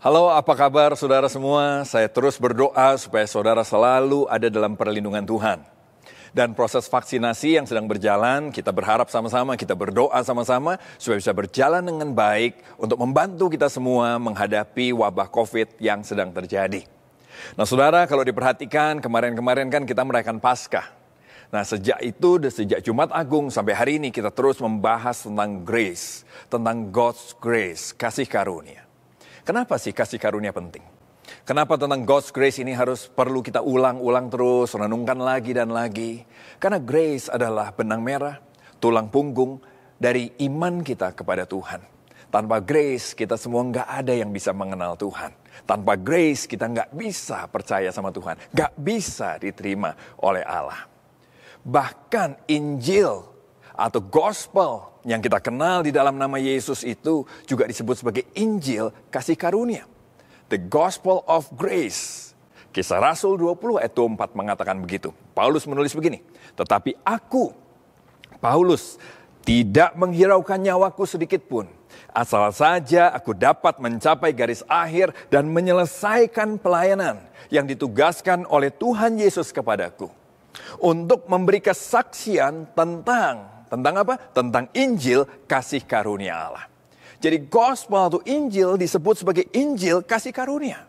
Halo, apa kabar saudara semua? Saya terus berdoa supaya saudara selalu ada dalam perlindungan Tuhan. Dan proses vaksinasi yang sedang berjalan, kita berharap sama-sama, kita berdoa sama-sama supaya bisa berjalan dengan baik untuk membantu kita semua menghadapi wabah COVID yang sedang terjadi. Nah saudara, kalau diperhatikan kemarin-kemarin kan kita merayakan Paskah. Nah sejak Jumat Agung sampai hari ini kita terus membahas tentang grace, tentang God's grace, kasih karunia. Kenapa sih kasih karunia penting? Kenapa tentang God's grace ini perlu kita ulang-ulang terus, renungkan lagi dan lagi? Karena grace adalah benang merah, tulang punggung dari iman kita kepada Tuhan. Tanpa grace kita semua nggak ada yang bisa mengenal Tuhan. Tanpa grace kita nggak bisa percaya sama Tuhan, nggak bisa diterima oleh Allah. Bahkan Injil atau Gospel yang kita kenal di dalam nama Yesus itu juga disebut sebagai Injil kasih karunia. The Gospel of Grace. Kisah Rasul 20 ayat 24 mengatakan begitu. Paulus menulis begini. Tetapi aku, Paulus, tidak menghiraukan nyawaku sedikit pun. Asal saja aku dapat mencapai garis akhir dan menyelesaikan pelayanan yang ditugaskan oleh Tuhan Yesus kepadaku. Untuk memberi kesaksian tentang apa? Tentang Injil kasih karunia Allah. Jadi gospel atau Injil disebut sebagai Injil kasih karunia.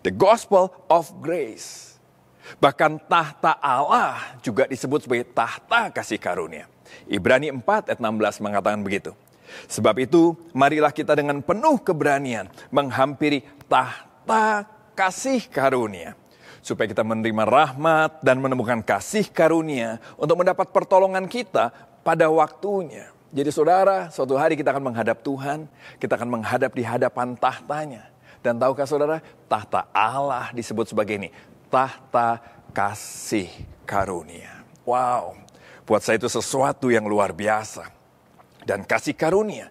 The Gospel of Grace. Bahkan tahta Allah juga disebut sebagai tahta kasih karunia. Ibrani 4 ayat 16 mengatakan begitu. Sebab itu marilah kita dengan penuh keberanian menghampiri tahta kasih karunia. Supaya kita menerima rahmat dan menemukan kasih karunia untuk mendapat pertolongan kita pada waktunya. Jadi saudara, suatu hari kita akan menghadap Tuhan, kita akan menghadap di hadapan tahtanya. Dan tahukah saudara, tahta Allah disebut sebagai ini, tahta kasih karunia. Wow, buat saya itu sesuatu yang luar biasa. Dan kasih karunia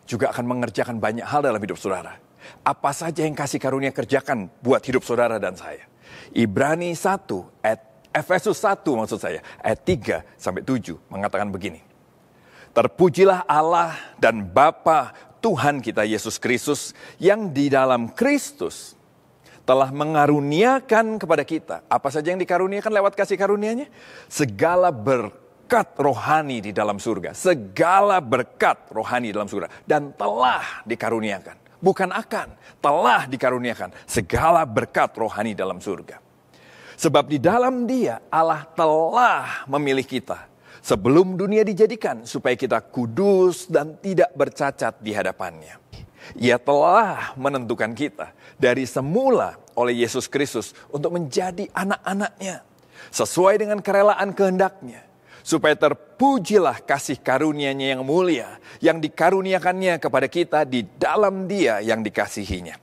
juga akan mengerjakan banyak hal dalam hidup saudara. Apa saja yang kasih karunia kerjakan buat hidup saudara dan saya. Ibrani 1, Efesus 1 maksud saya, ayat 3 sampai 7 mengatakan begini. Terpujilah Allah dan Bapa Tuhan kita Yesus Kristus yang di dalam Kristus telah mengaruniakan kepada kita. Apa saja yang dikaruniakan lewat kasih karunia-Nya? Segala berkat rohani di dalam surga. Segala berkat rohani di dalam surga. Dan telah dikaruniakan. Bukan akan, telah dikaruniakan segala berkat rohani dalam surga. Sebab di dalam Dia Allah telah memilih kita sebelum dunia dijadikan supaya kita kudus dan tidak bercacat di hadapan-Nya. Ia telah menentukan kita dari semula oleh Yesus Kristus untuk menjadi anak-anak-Nya sesuai dengan kerelaan kehendak-Nya. Supaya terpujilah kasih karunia-Nya yang mulia yang dikaruniakannya kepada kita di dalam Dia yang dikasihinya.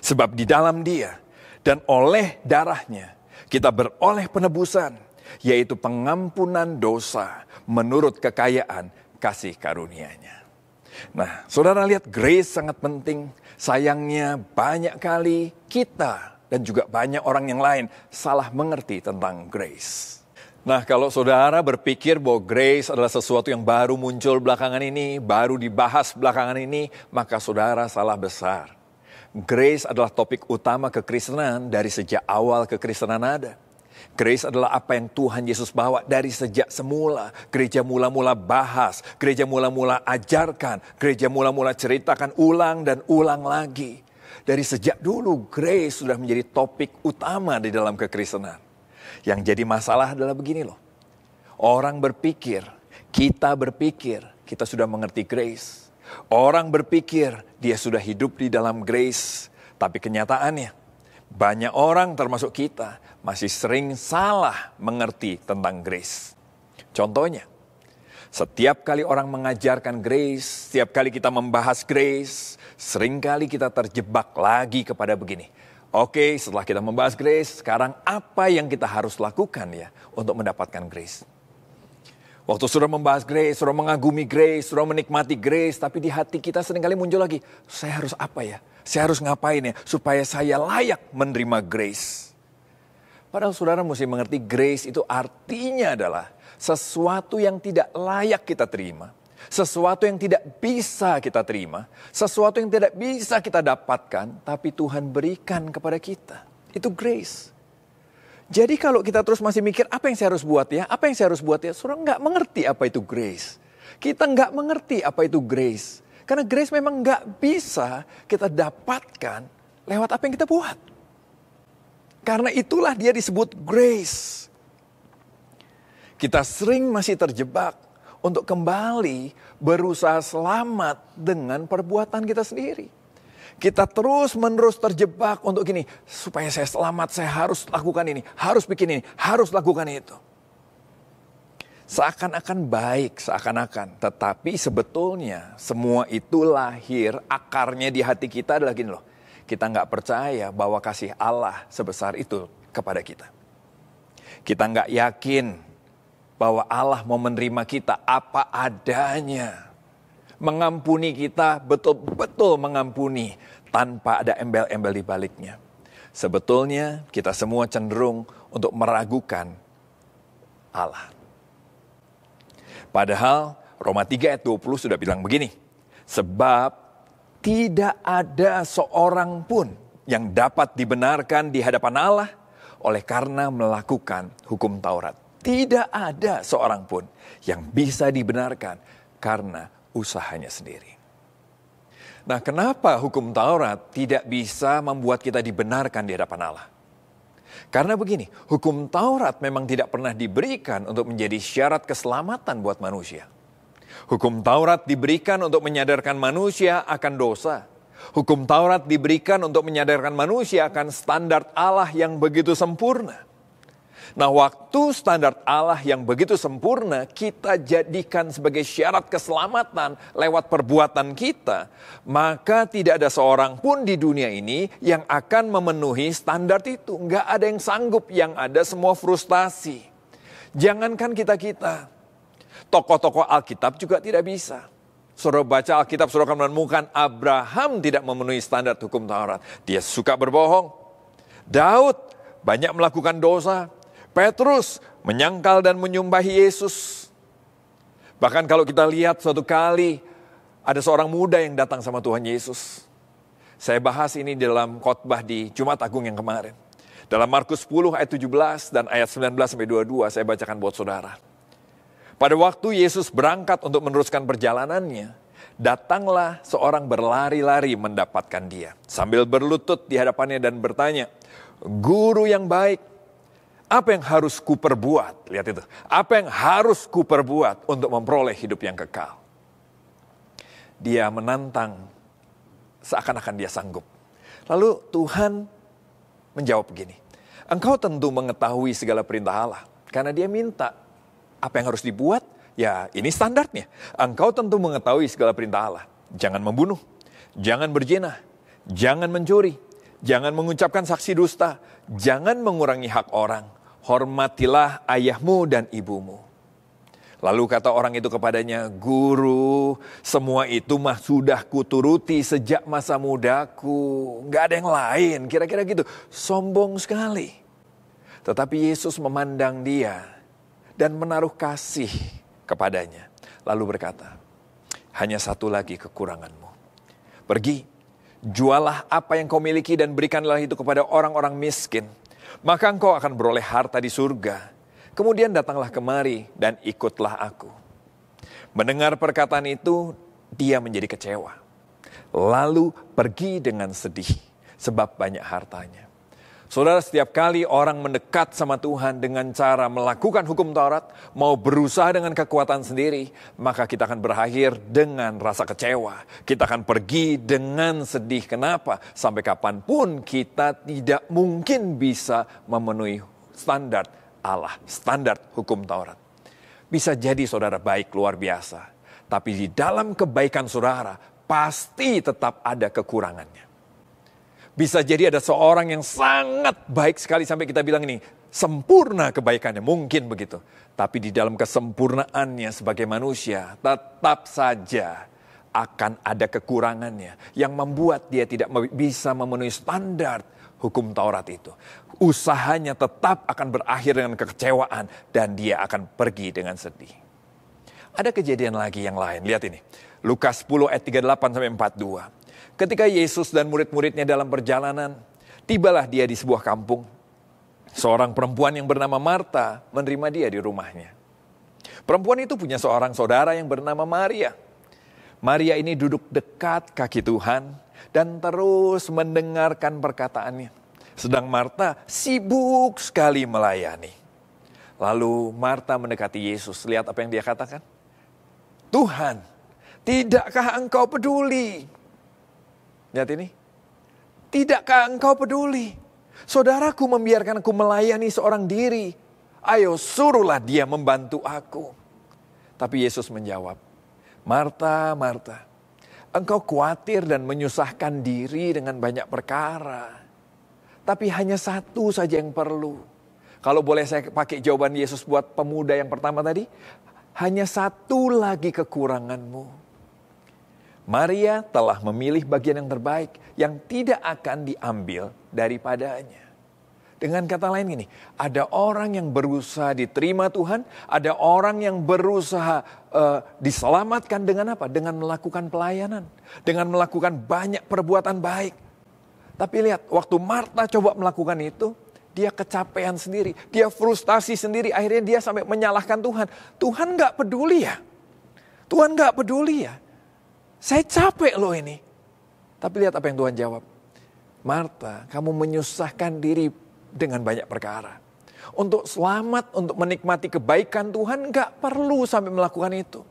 Sebab di dalam Dia dan oleh darah-Nya kita beroleh penebusan, yaitu pengampunan dosa menurut kekayaan kasih karunia-Nya. Nah, saudara lihat grace sangat penting. Sayangnya banyak kali kita dan juga banyak orang yang lain salah mengerti tentang grace. Nah, kalau saudara berpikir bahwa grace adalah sesuatu yang baru muncul belakangan ini, baru dibahas belakangan ini, maka saudara salah besar. Grace adalah topik utama kekristenan dari sejak awal kekristenan ada. Grace adalah apa yang Tuhan Yesus bawa dari sejak semula. Gereja mula-mula bahas, gereja mula-mula ajarkan, gereja mula-mula ceritakan ulang dan ulang lagi. Dari sejak dulu grace sudah menjadi topik utama di dalam kekristenan. Yang jadi masalah adalah begini loh. Orang berpikir, kita sudah mengerti grace. Orang berpikir, dia sudah hidup di dalam grace. Tapi kenyataannya, banyak orang termasuk kita masih sering salah mengerti tentang grace. Contohnya, setiap kali orang mengajarkan grace, setiap kali kita membahas grace, seringkali kita terjebak lagi kepada begini. Oke, setelah kita membahas grace, sekarang apa yang kita harus lakukan ya untuk mendapatkan grace? Waktu sudah membahas grace, sudah mengagumi grace, sudah menikmati grace, tapi di hati kita seringkali muncul lagi, saya harus apa ya? Saya harus ngapain ya supaya saya layak menerima grace? Padahal saudara mesti mengerti grace itu artinya adalah sesuatu yang tidak layak kita terima. Sesuatu yang tidak bisa kita terima, sesuatu yang tidak bisa kita dapatkan, tapi Tuhan berikan kepada kita. Itu grace. Jadi kalau kita terus masih mikir, apa yang saya harus buat ya? Apa yang saya harus buat ya? Saudara nggak mengerti apa itu grace. Kita nggak mengerti apa itu grace. Karena grace memang nggak bisa kita dapatkan lewat apa yang kita buat. Karena itulah dia disebut grace. Kita sering masih terjebak untuk kembali berusaha selamat dengan perbuatan kita sendiri. Kita terus-menerus terjebak untuk gini, supaya saya selamat saya harus lakukan ini, harus bikin ini, harus lakukan itu. Seakan-akan baik, seakan-akan. Tetapi sebetulnya semua itu lahir, akarnya di hati kita adalah gini loh. Kita nggak percaya bahwa kasih Allah sebesar itu kepada kita. Kita nggak yakin bahwa Allah mau menerima kita apa adanya. Mengampuni kita, betul-betul mengampuni tanpa ada embel-embel di baliknya. Sebetulnya kita semua cenderung untuk meragukan Allah. Padahal Roma 3 ayat 20 sudah bilang begini. Sebab tidak ada seorang pun yang dapat dibenarkan di hadapan Allah oleh karena melakukan hukum Taurat. Tidak ada seorang pun yang bisa dibenarkan karena usahanya sendiri. Nah, kenapa hukum Taurat tidak bisa membuat kita dibenarkan di hadapan Allah? Karena begini, hukum Taurat memang tidak pernah diberikan untuk menjadi syarat keselamatan buat manusia. Hukum Taurat diberikan untuk menyadarkan manusia akan dosa. Hukum Taurat diberikan untuk menyadarkan manusia akan standar Allah yang begitu sempurna. Nah, waktu standar Allah yang begitu sempurna kita jadikan sebagai syarat keselamatan lewat perbuatan kita, maka tidak ada seorang pun di dunia ini yang akan memenuhi standar itu. Nggak ada yang sanggup, yang ada semua frustasi. Jangankan kita-kita, tokoh-tokoh Alkitab juga tidak bisa. Saudara baca Alkitab, saudara akan menemukan Abraham tidak memenuhi standar hukum Taurat. Dia suka berbohong. Daud banyak melakukan dosa. Petrus menyangkal dan menyumbahi Yesus. Bahkan kalau kita lihat suatu kali ada seorang muda yang datang sama Tuhan Yesus. Saya bahas ini dalam khotbah di Jumat Agung yang kemarin. Dalam Markus 10 ayat 17 dan ayat 19-22 saya bacakan buat saudara. Pada waktu Yesus berangkat untuk meneruskan perjalanannya, datanglah seorang berlari-lari mendapatkan dia. Sambil berlutut di hadapannya dan bertanya, "Guru yang baik, apa yang harus kuperbuat?" Lihat itu. Apa yang harus kuperbuat untuk memperoleh hidup yang kekal? Dia menantang seakan-akan dia sanggup. Lalu Tuhan menjawab begini. Engkau tentu mengetahui segala perintah Allah. Karena dia minta apa yang harus dibuat, ya ini standarnya. Engkau tentu mengetahui segala perintah Allah. Jangan membunuh, jangan berzina, jangan mencuri, jangan mengucapkan saksi dusta, jangan mengurangi hak orang. Hormatilah ayahmu dan ibumu. Lalu kata orang itu kepadanya, "Guru, semua itu mah sudah kuturuti sejak masa mudaku. Gak ada yang lain." Kira-kira gitu. Sombong sekali. Tetapi Yesus memandang dia dan menaruh kasih kepadanya. Lalu berkata, "Hanya satu lagi kekuranganmu. Pergi, jualah apa yang kau miliki dan berikanlah itu kepada orang-orang miskin. Maka engkau akan beroleh harta di surga. Kemudian datanglah kemari dan ikutlah aku." Mendengar perkataan itu, dia menjadi kecewa. Lalu pergi dengan sedih, sebab banyak hartanya. Saudara, setiap kali orang mendekat sama Tuhan dengan cara melakukan hukum Taurat, mau berusaha dengan kekuatan sendiri, maka kita akan berakhir dengan rasa kecewa. Kita akan pergi dengan sedih. Kenapa? Sampai kapanpun kita tidak mungkin bisa memenuhi standar Allah, standar hukum Taurat. Bisa jadi saudara baik luar biasa, tapi di dalam kebaikan saudara pasti tetap ada kekurangannya. Bisa jadi ada seorang yang sangat baik sekali sampai kita bilang ini sempurna kebaikannya, mungkin begitu. Tapi di dalam kesempurnaannya sebagai manusia tetap saja akan ada kekurangannya yang membuat dia tidak bisa memenuhi standar hukum Taurat itu. Usahanya tetap akan berakhir dengan kekecewaan dan dia akan pergi dengan sedih. Ada kejadian lagi yang lain, lihat ini. Lukas 10 ayat 38-42. Ketika Yesus dan murid-muridnya dalam perjalanan, tibalah dia di sebuah kampung. Seorang perempuan yang bernama Marta menerima dia di rumahnya. Perempuan itu punya seorang saudara yang bernama Maria. Maria ini duduk dekat kaki Tuhan dan terus mendengarkan perkataannya. Sedang Marta sibuk sekali melayani. Lalu Marta mendekati Yesus. Lihat apa yang dia katakan. Tuhan, tidakkah engkau peduli? Lihat ini. Tidakkah engkau peduli? Saudaraku membiarkan aku melayani seorang diri. Ayo suruhlah dia membantu aku. Tapi Yesus menjawab. Marta, Marta, engkau khawatir dan menyusahkan diri dengan banyak perkara. Tapi hanya satu saja yang perlu. Kalau boleh saya pakai jawaban Yesus buat pemuda yang pertama tadi. Hanya satu lagi kekuranganmu. Maria telah memilih bagian yang terbaik yang tidak akan diambil daripadanya. Dengan kata lain gini, ada orang yang berusaha diterima Tuhan, ada orang yang berusaha diselamatkan dengan apa? Dengan melakukan pelayanan, dengan melakukan banyak perbuatan baik. Tapi lihat, waktu Marta coba melakukan itu, dia kecapean sendiri, dia frustasi sendiri, akhirnya dia sampai menyalahkan Tuhan. Tuhan gak peduli ya? Tuhan gak peduli ya? Saya capek loh ini. Tapi lihat apa yang Tuhan jawab. Marta, kamu menyusahkan diri dengan banyak perkara. Untuk selamat, untuk menikmati kebaikan Tuhan gak perlu sampai melakukan itu.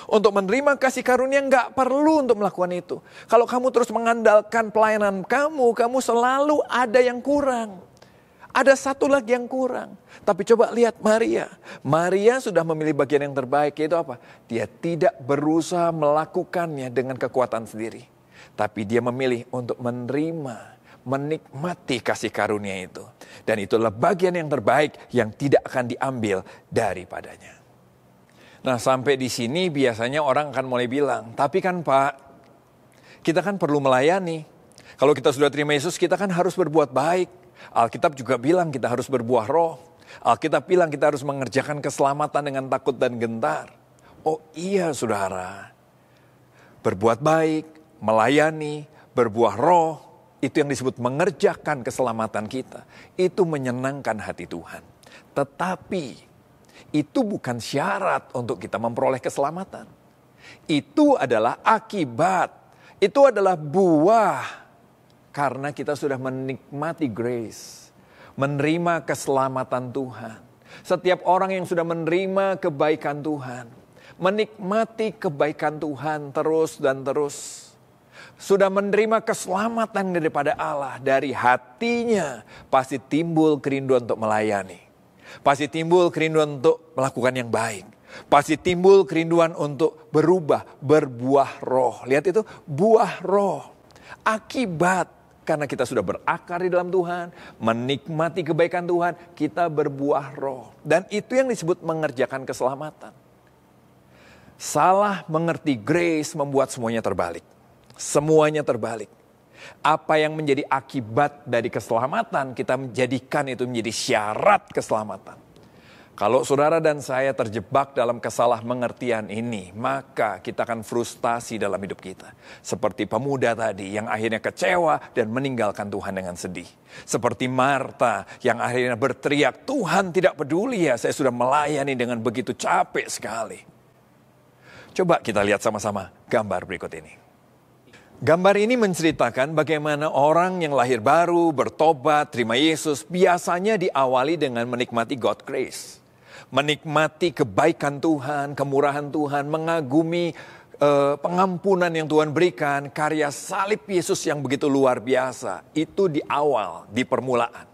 Untuk menerima kasih karunia gak perlu untuk melakukan itu. Kalau kamu terus mengandalkan pelayanan kamu selalu ada yang kurang. Ada satu lagi yang kurang. Tapi coba lihat Maria. Maria sudah memilih bagian yang terbaik, yaitu apa? Dia tidak berusaha melakukannya dengan kekuatan sendiri. Tapi dia memilih untuk menerima, menikmati kasih karunia itu. Dan itulah bagian yang terbaik yang tidak akan diambil daripadanya. Nah, sampai di sini biasanya orang akan mulai bilang, tapi kan Pak, kita kan perlu melayani. Kalau kita sudah terima Yesus, kita kan harus berbuat baik. Alkitab juga bilang kita harus berbuah roh. Alkitab bilang kita harus mengerjakan keselamatan dengan takut dan gentar. Oh iya saudara. Berbuat baik, melayani, berbuah roh. Itu yang disebut mengerjakan keselamatan kita. Itu menyenangkan hati Tuhan. Tetapi itu bukan syarat untuk kita memperoleh keselamatan. Itu adalah akibat. Itu adalah buah. Karena kita sudah menikmati grace, menerima keselamatan Tuhan. Setiap orang yang sudah menerima kebaikan Tuhan, menikmati kebaikan Tuhan terus dan terus. Sudah menerima keselamatan daripada Allah, dari hatinya pasti timbul kerinduan untuk melayani. Pasti timbul kerinduan untuk melakukan yang baik. Pasti timbul kerinduan untuk berubah, berbuah roh. Lihat itu, buah roh. Akibat. Karena kita sudah berakar di dalam Tuhan, menikmati kebaikan Tuhan, kita berbuah roh. Dan itu yang disebut mengerjakan keselamatan. Salah mengerti grace membuat semuanya terbalik. Semuanya terbalik. Apa yang menjadi akibat dari keselamatan, kita menjadikan itu menjadi syarat keselamatan. Kalau saudara dan saya terjebak dalam kesalah mengertian ini, maka kita akan frustasi dalam hidup kita. Seperti pemuda tadi yang akhirnya kecewa dan meninggalkan Tuhan dengan sedih. Seperti Marta yang akhirnya berteriak, Tuhan tidak peduli ya, saya sudah melayani dengan begitu capek sekali. Coba kita lihat sama-sama gambar berikut ini. Gambar ini menceritakan bagaimana orang yang lahir baru, bertobat, terima Yesus, biasanya diawali dengan menikmati God grace. Menikmati kebaikan Tuhan, kemurahan Tuhan, mengagumi pengampunan yang Tuhan berikan, karya salib Yesus yang begitu luar biasa. Itu di awal, di permulaan.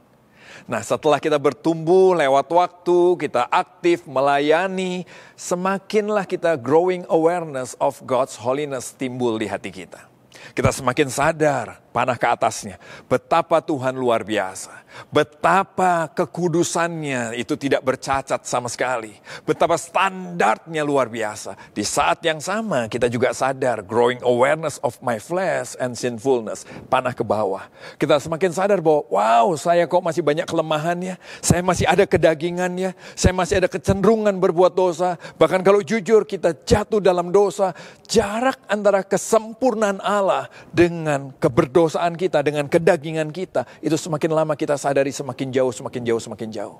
Nah, setelah kita bertumbuh lewat waktu, kita aktif melayani, semakinlah kita growing awareness of God's holiness timbul di hati kita. Kita semakin sadar panah ke atasnya. Betapa Tuhan luar biasa. Betapa kekudusannya itu tidak bercacat sama sekali. Betapa standarnya luar biasa. Di saat yang sama kita juga sadar, growing awareness of my flesh and sinfulness. Panah ke bawah. Kita semakin sadar bahwa, wow, saya kok masih banyak kelemahannya. Saya masih ada kedagingannya. Saya masih ada kecenderungan berbuat dosa. Bahkan kalau jujur kita jatuh dalam dosa. Jarak antara kesempurnaan Allah dengan keberdosaan kita, dengan kedagingan kita, itu semakin lama kita sadari semakin jauh, semakin jauh, semakin jauh.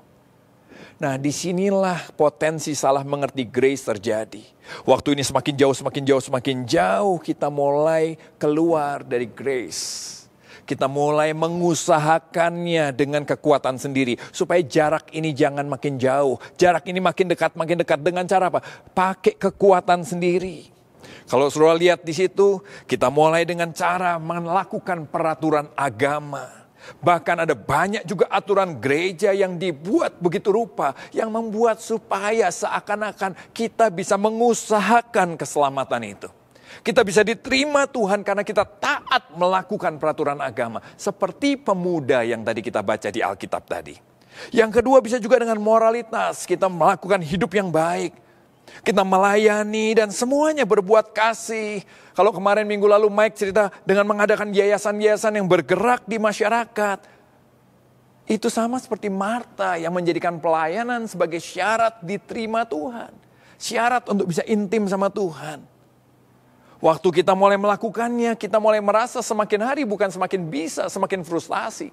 Nah, disinilah potensi salah mengerti grace terjadi. Waktu ini semakin jauh, semakin jauh, semakin jauh kita mulai keluar dari grace. Kita mulai mengusahakannya dengan kekuatan sendiri. Supaya jarak ini jangan makin jauh. Jarak ini makin dekat dengan cara apa? Pakai kekuatan sendiri. Kalau saudara lihat di situ, kita mulai dengan cara melakukan peraturan agama. Bahkan ada banyak juga aturan gereja yang dibuat begitu rupa, yang membuat supaya seakan-akan kita bisa mengusahakan keselamatan itu. Kita bisa diterima Tuhan karena kita taat melakukan peraturan agama. Seperti pemuda yang tadi kita baca di Alkitab tadi. Yang kedua bisa juga dengan moralitas, kita melakukan hidup yang baik. Kita melayani dan semuanya berbuat kasih. Kalau kemarin minggu lalu Mike cerita dengan mengadakan yayasan-yayasan yang bergerak di masyarakat. Itu sama seperti Marta yang menjadikan pelayanan sebagai syarat diterima Tuhan. Syarat untuk bisa intim sama Tuhan. Waktu kita mulai melakukannya, kita mulai merasa semakin hari bukan semakin bisa, semakin frustasi.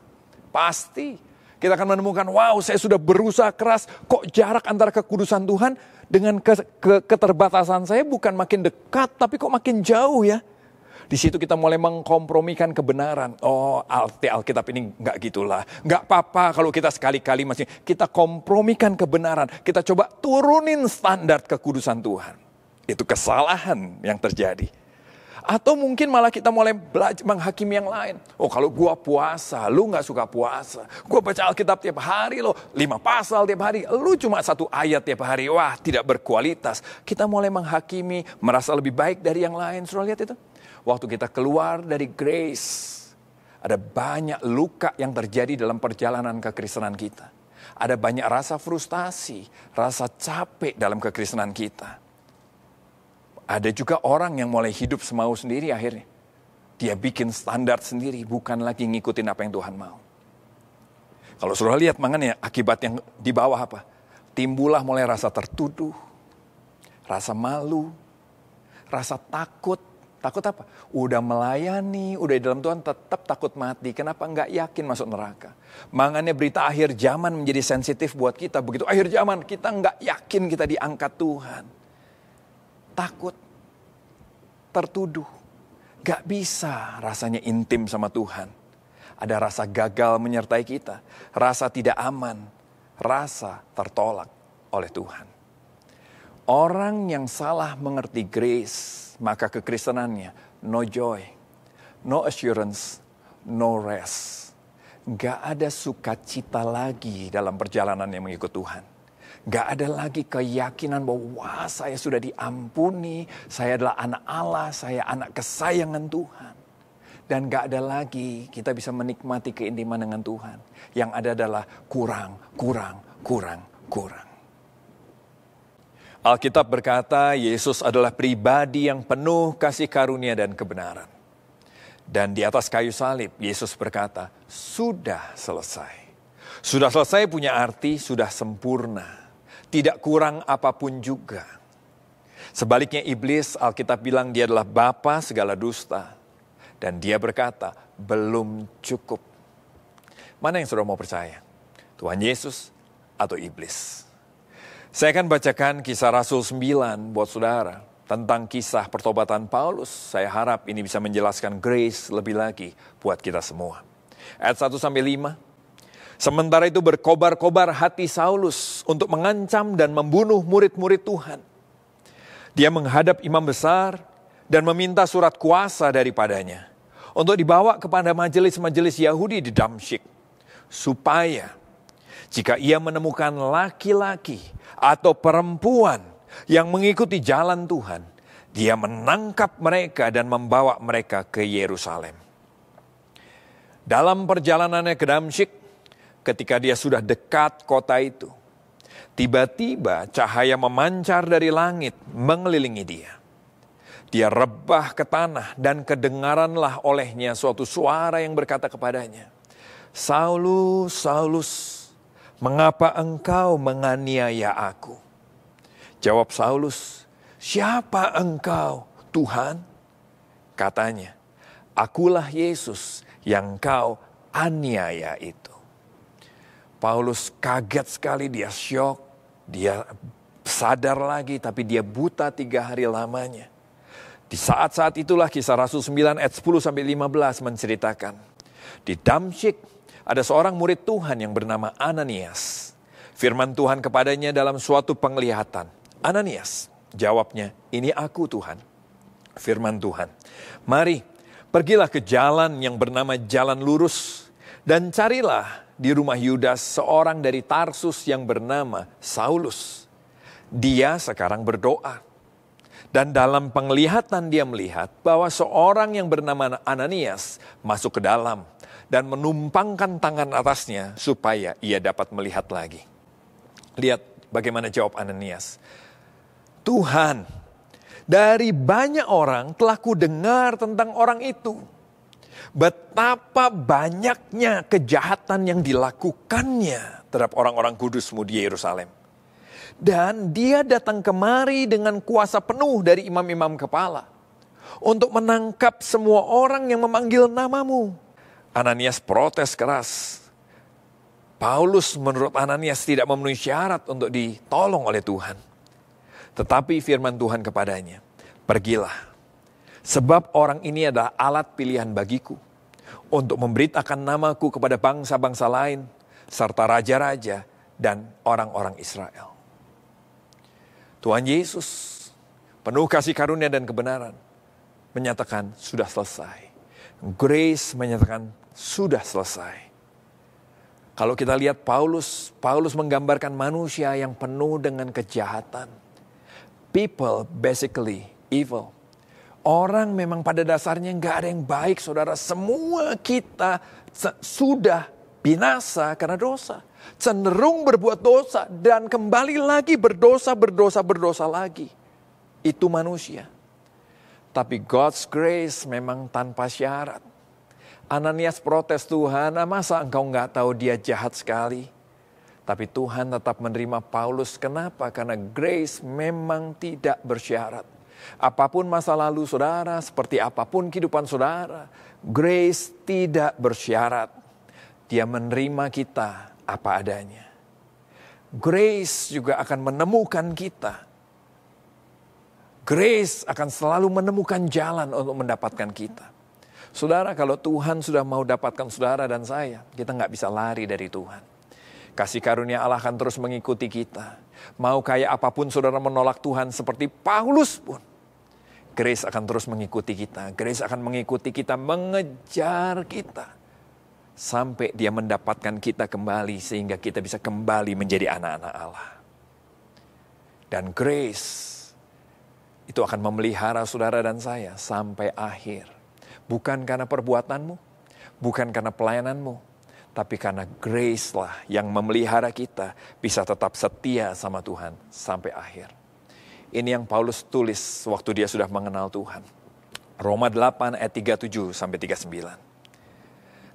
Pasti. Kita akan menemukan, wow, saya sudah berusaha keras, kok jarak antara kekudusan Tuhan dengan keterbatasan saya bukan makin dekat, tapi kok makin jauh ya. Di situ kita mulai mengkompromikan kebenaran. Oh, Alkitab ini enggak gitulah. Enggak apa-apa kalau kita sekali-kali masih, kita kompromikan kebenaran. Kita coba turunin standar kekudusan Tuhan. Itu kesalahan yang terjadi. Atau mungkin malah kita mulai belajar menghakimi yang lain. Oh, kalau gua puasa, lu gak suka puasa. Gua baca Alkitab tiap hari loh, 5 pasal tiap hari. Lu cuma 1 ayat tiap hari. Wah, tidak berkualitas. Kita mulai menghakimi, merasa lebih baik dari yang lain. Sudah lihat itu? Waktu kita keluar dari grace, ada banyak luka yang terjadi dalam perjalanan kekristenan kita. Ada banyak rasa frustasi, rasa capek dalam kekristenan kita. Ada juga orang yang mulai hidup semau sendiri akhirnya. Dia bikin standar sendiri, bukan lagi ngikutin apa yang Tuhan mau. Kalau saudara lihat makanya akibat yang di bawah apa? Timbullah mulai rasa tertuduh, rasa malu, rasa takut. Takut apa? Udah melayani, udah di dalam Tuhan tetap takut mati. Kenapa enggak yakin masuk neraka? Makanya berita akhir zaman menjadi sensitif buat kita. Begitu akhir zaman kita enggak yakin kita diangkat Tuhan. Takut, tertuduh, gak bisa rasanya intim sama Tuhan. Ada rasa gagal menyertai kita, rasa tidak aman, rasa tertolak oleh Tuhan. Orang yang salah mengerti grace, maka kekristenannya no joy, no assurance, no rest. Gak ada sukacita lagi dalam perjalanan yang mengikut Tuhan. Gak ada lagi keyakinan bahwa wah, saya sudah diampuni, saya adalah anak Allah, saya anak kesayangan Tuhan. Dan gak ada lagi kita bisa menikmati keintiman dengan Tuhan. Yang ada adalah kurang. Alkitab berkata Yesus adalah pribadi yang penuh kasih karunia dan kebenaran. Dan di atas kayu salib Yesus berkata, sudah selesai. Sudah selesai punya arti sudah sempurna. Tidak kurang apapun juga. Sebaliknya iblis, Alkitab bilang dia adalah bapa segala dusta. Dan dia berkata, belum cukup. Mana yang saudara mau percaya? Tuhan Yesus atau iblis? Saya akan bacakan kisah Rasul 9 buat saudara. Tentang kisah pertobatan Paulus. Saya harap ini bisa menjelaskan grace lebih lagi buat kita semua. Ayat 1-5. Sementara itu berkobar-kobar hati Saulus untuk mengancam dan membunuh murid-murid Tuhan. Dia menghadap imam besar dan meminta surat kuasa daripadanya untuk dibawa kepada majelis-majelis Yahudi di Damsyik. Supaya jika ia menemukan laki-laki atau perempuan yang mengikuti jalan Tuhan, dia menangkap mereka dan membawa mereka ke Yerusalem. Dalam perjalanannya ke Damsyik, ketika dia sudah dekat kota itu, tiba-tiba cahaya memancar dari langit mengelilingi dia. Dia rebah ke tanah dan kedengaranlah olehnya suatu suara yang berkata kepadanya, "Saulus, Saulus, mengapa engkau menganiaya aku?" Jawab Saulus, "Siapa engkau, Tuhan?" Katanya, "Akulah Yesus yang kau aniaya itu." Paulus kaget sekali, dia syok, dia sadar lagi, tapi dia buta 3 hari lamanya. Di saat-saat itulah Kisah Rasul 9 ayat 10-15 menceritakan, di Damsyik ada seorang murid Tuhan yang bernama Ananias. Firman Tuhan kepadanya dalam suatu penglihatan, "Ananias," jawabnya, "Ini aku Tuhan." Firman Tuhan, "Mari, pergilah ke jalan yang bernama Jalan Lurus, dan carilah di rumah Yudas seorang dari Tarsus yang bernama Saulus. Dia sekarang berdoa. Dan dalam penglihatan dia melihat bahwa seorang yang bernama Ananias masuk ke dalam dan menumpangkan tangan atasnya supaya ia dapat melihat lagi." Lihat bagaimana jawab Ananias. "Tuhan, dari banyak orang telah kudengar tentang orang itu. Betapa banyaknya kejahatan yang dilakukannya terhadap orang-orang kudus-Mu di Yerusalem. Dan dia datang kemari dengan kuasa penuh dari imam-imam kepala untuk menangkap semua orang yang memanggil nama-Mu." Ananias protes keras. Paulus menurut Ananias tidak memenuhi syarat untuk ditolong oleh Tuhan. Tetapi firman Tuhan kepadanya, "Pergilah. Sebab orang ini adalah alat pilihan bagiku untuk memberitakan namaku kepada bangsa-bangsa lain, serta raja-raja dan orang-orang Israel." Tuhan Yesus, penuh kasih karunia dan kebenaran, menyatakan sudah selesai. Grace menyatakan sudah selesai. Kalau kita lihat Paulus menggambarkan manusia yang penuh dengan kejahatan. People basically evil. Orang memang pada dasarnya nggak ada yang baik, saudara. Semua kita sudah binasa karena dosa. Cenderung berbuat dosa dan kembali lagi berdosa lagi. Itu manusia. Tapi God's grace memang tanpa syarat. Ananias protes, "Tuhan, masa engkau nggak tahu dia jahat sekali?" Tapi Tuhan tetap menerima Paulus. Kenapa? Karena grace memang tidak bersyarat. Apapun masa lalu saudara, seperti apapun kehidupan saudara, grace tidak bersyarat. Dia menerima kita apa adanya. Grace juga akan menemukan kita. Grace akan selalu menemukan jalan untuk mendapatkan kita. Saudara, kalau Tuhan sudah mau dapatkan saudara dan saya, kita nggak bisa lari dari Tuhan. Kasih karunia Allah akan terus mengikuti kita. Mau kayak apapun saudara menolak Tuhan seperti Paulus pun, grace akan terus mengikuti kita. Grace akan mengikuti kita, mengejar kita. Sampai dia mendapatkan kita kembali sehingga kita bisa kembali menjadi anak-anak Allah. Dan grace itu akan memelihara saudara dan saya sampai akhir. Bukan karena perbuatanmu, bukan karena pelayananmu, tapi karena grace lah yang memelihara kita bisa tetap setia sama Tuhan sampai akhir. Ini yang Paulus tulis waktu dia sudah mengenal Tuhan. Roma 8 ayat 37-39.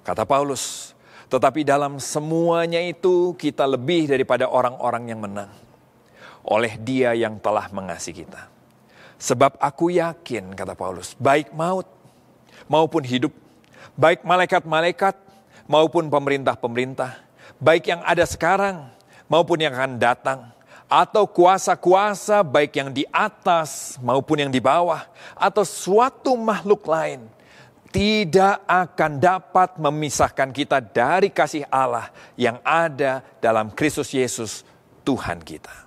Kata Paulus, "Tetapi dalam semuanya itu kita lebih daripada orang-orang yang menang. Oleh Dia yang telah mengasihi kita. Sebab aku yakin," kata Paulus, "baik maut maupun hidup, baik malaikat-malaikat maupun pemerintah-pemerintah, baik yang ada sekarang maupun yang akan datang, atau kuasa-kuasa baik yang di atas maupun yang di bawah, atau suatu makhluk lain, tidak akan dapat memisahkan kita dari kasih Allah yang ada dalam Kristus Yesus Tuhan kita."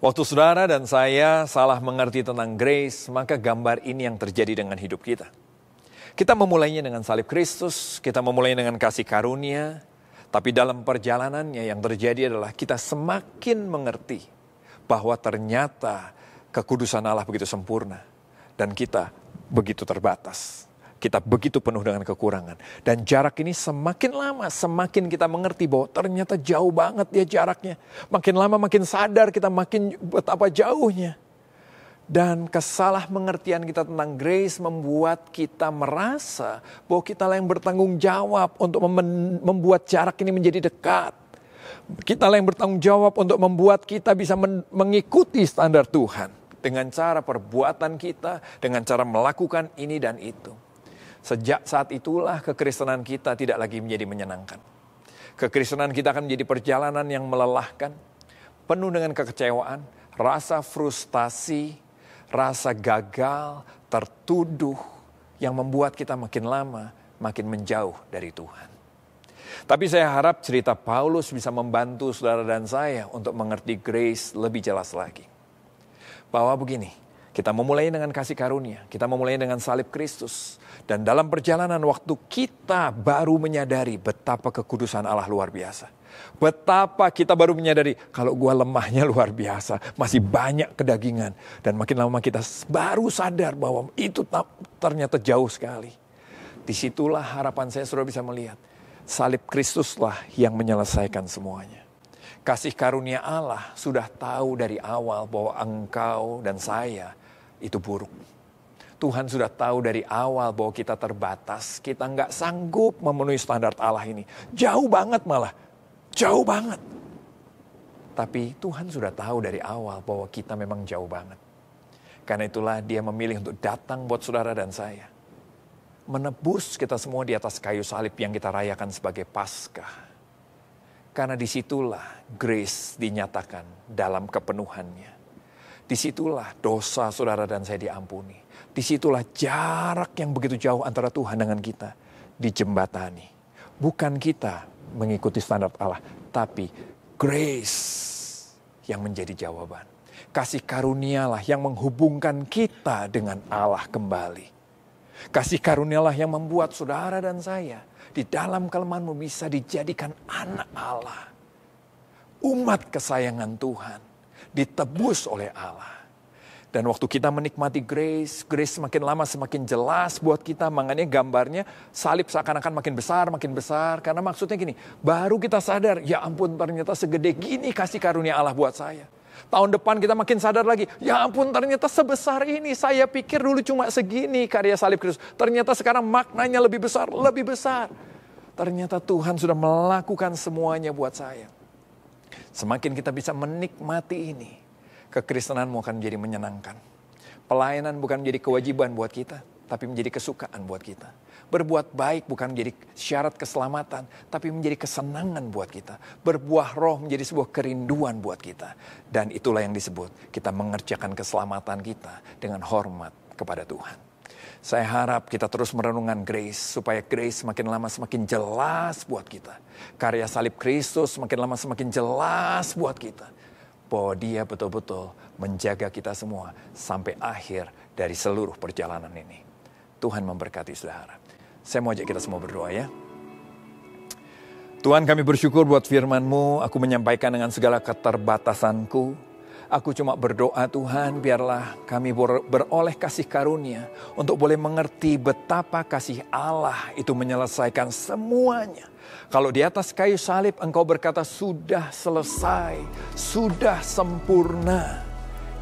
Waktu saudara dan saya salah mengerti tentang grace, maka gambar ini yang terjadi dengan hidup kita. Kita memulainya dengan salib Kristus, kita memulainya dengan kasih karunia, tapi dalam perjalanannya yang terjadi adalah kita semakin mengerti bahwa ternyata kekudusan Allah begitu sempurna dan kita begitu terbatas. Kita begitu penuh dengan kekurangan. Dan jarak ini semakin lama, semakin kita mengerti bahwa ternyata jauh banget dia jaraknya. Makin lama makin sadar kita makin betapa jauhnya. Dan kesalahmengertian kita tentang grace membuat kita merasa bahwa kita lah yang bertanggung jawab untuk membuat jarak ini menjadi dekat. Kita lah yang bertanggung jawab untuk membuat kita bisa mengikuti standar Tuhan. Dengan cara perbuatan kita, dengan cara melakukan ini dan itu. Sejak saat itulah kekristenan kita tidak lagi menjadi menyenangkan. Kekristenan kita akan menjadi perjalanan yang melelahkan, penuh dengan kekecewaan, rasa frustasi, rasa gagal, tertuduh, yang membuat kita makin lama makin menjauh dari Tuhan. Tapi saya harap cerita Paulus bisa membantu saudara dan saya untuk mengerti grace lebih jelas lagi. Bahwa begini, kita memulai dengan kasih karunia, kita memulai dengan salib Kristus. Dan dalam perjalanan waktu kita baru menyadari betapa kekudusan Allah luar biasa. Betapa kita baru menyadari kalau gua lemahnya luar biasa, masih banyak kedagingan. Dan makin lama kita baru sadar bahwa itu ternyata jauh sekali. Disitulah harapan saya saudara bisa melihat. Salib Kristuslah yang menyelesaikan semuanya. Kasih karunia Allah sudah tahu dari awal bahwa engkau dan saya itu buruk. Tuhan sudah tahu dari awal bahwa kita terbatas. Kita nggak sanggup memenuhi standar Allah ini. Jauh banget malah. Jauh banget. Tapi Tuhan sudah tahu dari awal bahwa kita memang jauh banget. Karena itulah dia memilih untuk datang buat saudara dan saya. Menebus kita semua di atas kayu salib yang kita rayakan sebagai Paskah. Karena disitulah grace dinyatakan dalam kepenuhannya. Disitulah dosa saudara dan saya diampuni. Disitulah jarak yang begitu jauh antara Tuhan dengan kita dijembatani. Bukan kita mengikuti standar Allah, tapi grace yang menjadi jawaban. Kasih karunialah yang menghubungkan kita dengan Allah kembali. Kasih karunialah yang membuat saudara dan saya di dalam kelemahanmu bisa dijadikan anak Allah. Umat kesayangan Tuhan. Ditebus oleh Allah. Dan waktu kita menikmati grace semakin lama semakin jelas buat kita. Makanya gambarnya salib seakan-akan makin besar. Karena maksudnya gini, baru kita sadar, ya ampun ternyata segede gini kasih karunia Allah buat saya. Tahun depan kita makin sadar lagi, ya ampun ternyata sebesar ini. Saya pikir dulu cuma segini karya salib Kristus. Ternyata sekarang maknanya lebih besar. Ternyata Tuhan sudah melakukan semuanya buat saya. Semakin kita bisa menikmati ini, kekristenanmu akan menjadi menyenangkan. Pelayanan bukan menjadi kewajiban buat kita, tapi menjadi kesukaan buat kita. Berbuat baik bukan menjadi syarat keselamatan, tapi menjadi kesenangan buat kita. Berbuah roh menjadi sebuah kerinduan buat kita. Dan itulah yang disebut kita mengerjakan keselamatan kita dengan hormat kepada Tuhan. Saya harap kita terus merenungkan grace, supaya grace semakin lama semakin jelas buat kita. Karya salib Kristus semakin lama semakin jelas buat kita. Bahwa dia betul-betul menjaga kita semua sampai akhir dari seluruh perjalanan ini. Tuhan memberkati saudara. Saya mau ajak kita semua berdoa ya. Tuhan, kami bersyukur buat firman-Mu. Aku menyampaikan dengan segala keterbatasanku. Aku cuma berdoa Tuhan, biarlah kami beroleh kasih karunia untuk boleh mengerti betapa kasih Allah itu menyelesaikan semuanya. Kalau di atas kayu salib Engkau berkata sudah selesai, sudah sempurna.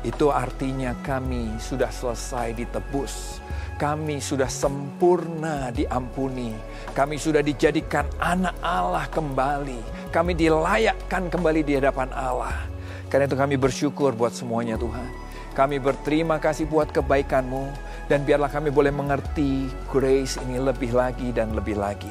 Itu artinya kami sudah selesai ditebus. Kami sudah sempurna diampuni. Kami sudah dijadikan anak Allah kembali. Kami dilayakkan kembali di hadapan Allah. Karena itu kami bersyukur buat semuanya Tuhan. Kami berterima kasih buat kebaikan-Mu. Dan biarlah kami boleh mengerti grace ini lebih lagi dan lebih lagi.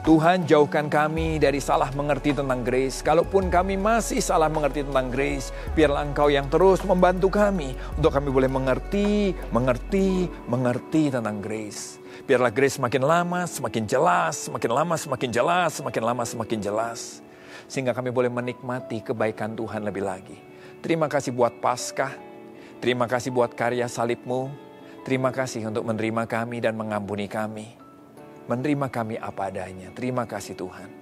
Tuhan, jauhkan kami dari salah mengerti tentang grace. Kalaupun kami masih salah mengerti tentang grace, biarlah Engkau yang terus membantu kami untuk kami boleh mengerti tentang grace. Biarlah grace semakin lama semakin jelas, semakin lama semakin jelas, semakin lama semakin jelas. Sehingga kami boleh menikmati kebaikan Tuhan lebih lagi. Terima kasih buat Paskah. Terima kasih buat karya salib-Mu. Terima kasih untuk menerima kami dan mengampuni kami. Menerima kami apa adanya. Terima kasih Tuhan.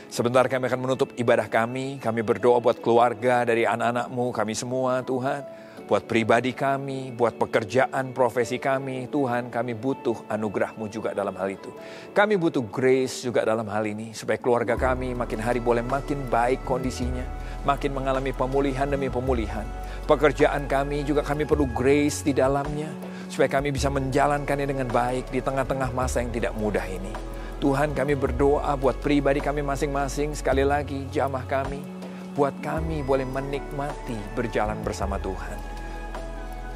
Sebentar kami akan menutup ibadah kami. Kami berdoa buat keluarga dari anak-anak-Mu, kami semua Tuhan. Buat pribadi kami, buat pekerjaan, profesi kami, Tuhan, kami butuh anugerah-Mu juga dalam hal itu. Kami butuh grace juga dalam hal ini, supaya keluarga kami makin hari boleh makin baik kondisinya, makin mengalami pemulihan demi pemulihan. Pekerjaan kami juga kami perlu grace di dalamnya, supaya kami bisa menjalankannya dengan baik di tengah-tengah masa yang tidak mudah ini. Tuhan, kami berdoa buat pribadi kami masing-masing, sekali lagi jamaah kami, buat kami boleh menikmati berjalan bersama Tuhan.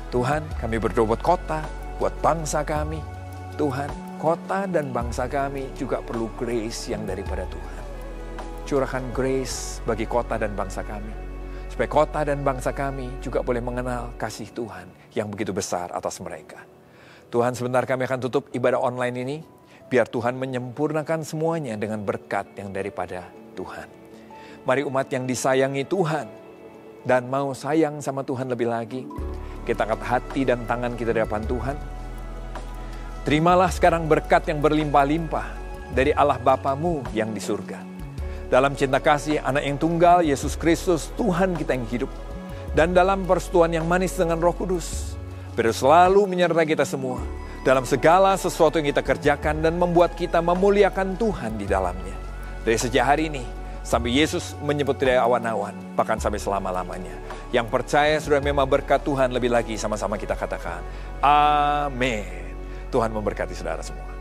Tuhan, kami berdoa buat kota, buat bangsa kami. Tuhan, kota dan bangsa kami juga perlu grace yang daripada Tuhan. Curahkan grace bagi kota dan bangsa kami, supaya kota dan bangsa kami juga boleh mengenal kasih Tuhan yang begitu besar atas mereka. Tuhan, sebentar kami akan tutup ibadah online ini, biar Tuhan menyempurnakan semuanya dengan berkat yang daripada Tuhan. Mari umat yang disayangi Tuhan dan mau sayang sama Tuhan lebih lagi, kita angkat hati dan tangan kita di hadapan Tuhan. Terimalah sekarang berkat yang berlimpah-limpah dari Allah Bapamu yang di surga. Dalam cinta kasih anak yang tunggal, Yesus Kristus, Tuhan kita yang hidup. Dan dalam persetujuan yang manis dengan Roh Kudus, biar selalu menyertai kita semua dalam segala sesuatu yang kita kerjakan dan membuat kita memuliakan Tuhan di dalamnya. Dari sejak hari ini, sampai Yesus menyebut dari awan-awan, bahkan sampai selama-lamanya. Yang percaya sudah memang berkat Tuhan, lebih lagi sama-sama kita katakan, amin. Tuhan memberkati saudara semua.